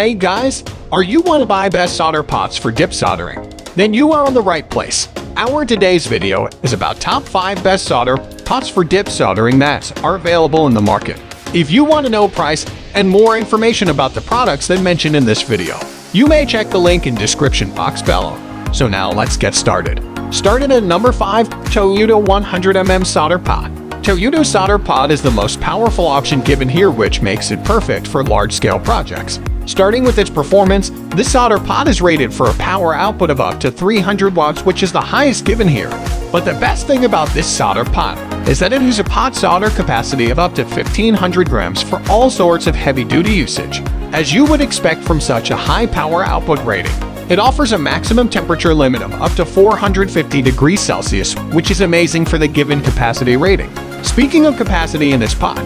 Hey guys, are you want to buy best solder pots for dip soldering? Then you are on the right place. Our today's video is about top 5 best solder pots for dip soldering that are available in the market. If you want to know price and more information about the products that mentioned in this video, you may check the link in description box below. So now let's get started. Starting at number 5, Toyota 100mm solder pot. Toyota solder pot is the most powerful option given here, which makes it perfect for large-scale projects. Starting with its performance, this solder pot is rated for a power output of up to 300 watts, which is the highest given here. But the best thing about this solder pot is that it has a pot solder capacity of up to 1500 grams for all sorts of heavy-duty usage. As you would expect from such a high power output rating, it offers a maximum temperature limit of up to 450 degrees Celsius, which is amazing for the given capacity rating. Speaking of capacity in this pot,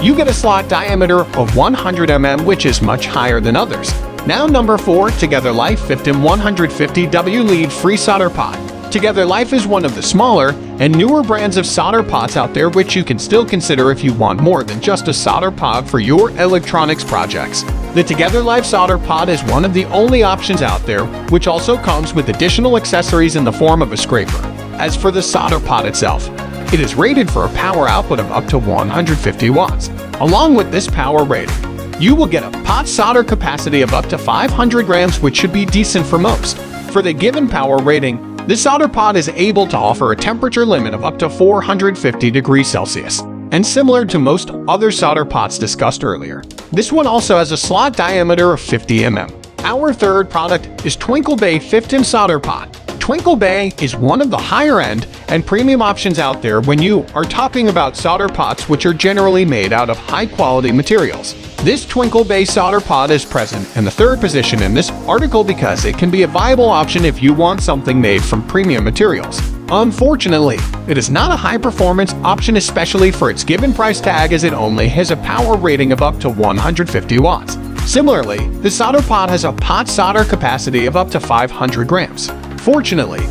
you get a slot diameter of 100 mm, which is much higher than others. Now number 4, Together Life 150W lead-free solder pot. Together Life is one of the smaller and newer brands of solder pots out there, which you can still consider if you want more than just a solder pot for your electronics projects. The Together Life solder pot is one of the only options out there, which also comes with additional accessories in the form of a scraper. As for the solder pot itself, it is rated for a power output of up to 150 watts. Along with this power rating, you will get a pot solder capacity of up to 500 grams, which should be decent for most. For the given power rating, this solder pot is able to offer a temperature limit of up to 450 degrees Celsius. And similar to most other solder pots discussed earlier, this one also has a slot diameter of 50 mm. Our third product is Twinkle Bay 5M solder pot. Twinkle Bay is one of the higher-end and premium options out there when you are talking about solder pots, which are generally made out of high-quality materials. This Twinkle Bay solder pot is present in the third position in this article because it can be a viable option if you want something made from premium materials. Unfortunately, it is not a high-performance option, especially for its given price tag, as it only has a power rating of up to 150 watts. Similarly, the solder pot has a pot solder capacity of up to 500 grams. Fortunately,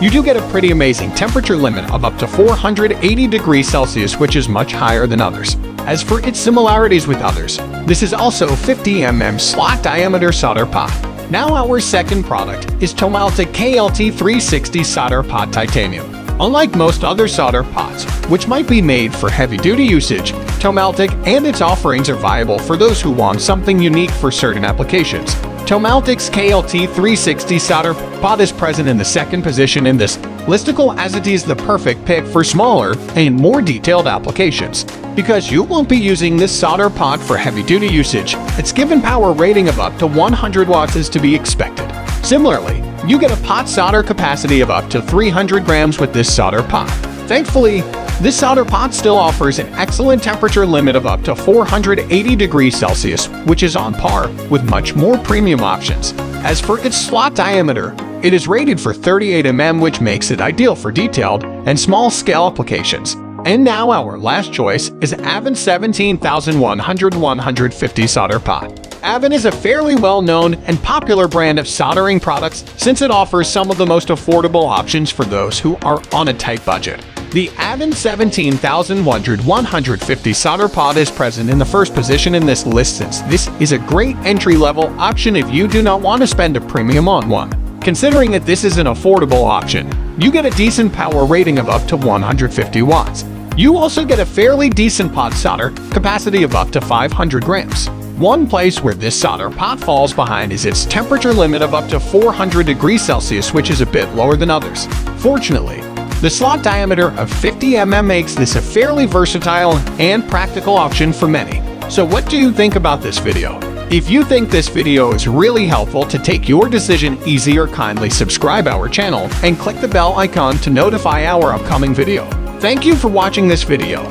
you do get a pretty amazing temperature limit of up to 480 degrees Celsius, which is much higher than others. As for its similarities with others, this is also 50 mm slot diameter solder pot. Now our second product is Alltech KLT360 solder pot titanium. Unlike most other solder pots, which might be made for heavy-duty usage, Alltech and its offerings are viable for those who want something unique for certain applications. Alltech's KLT360 solder pot is present in the second position in this listicle, as it is the perfect pick for smaller and more detailed applications. Because you won't be using this solder pot for heavy-duty usage, its given power rating of up to 100 watts is to be expected. Similarly, you get a pot solder capacity of up to 300 grams with this solder pot. Thankfully, this solder pot still offers an excellent temperature limit of up to 480 degrees Celsius, which is on par with much more premium options. As for its slot diameter, it is rated for 38 mm, which makes it ideal for detailed and small-scale applications. And now our last choice is Avon 17100/150 solder pot. Avon is a fairly well-known and popular brand of soldering products, since it offers some of the most affordable options for those who are on a tight budget. The Avon 17100/150 solder pot is present in the first position in this list, since this is a great entry-level option if you do not want to spend a premium on one. Considering that this is an affordable option, you get a decent power rating of up to 150 watts. You also get a fairly decent pot solder capacity of up to 500 grams. One place where this solder pot falls behind is its temperature limit of up to 400 degrees Celsius, which is a bit lower than others. Fortunately, the slot diameter of 50 mm makes this a fairly versatile and practical option for many. So what do you think about this video? If you think this video is really helpful to take your decision easier, kindly subscribe our channel and click the bell icon to notify our upcoming video. Thank you for watching this video.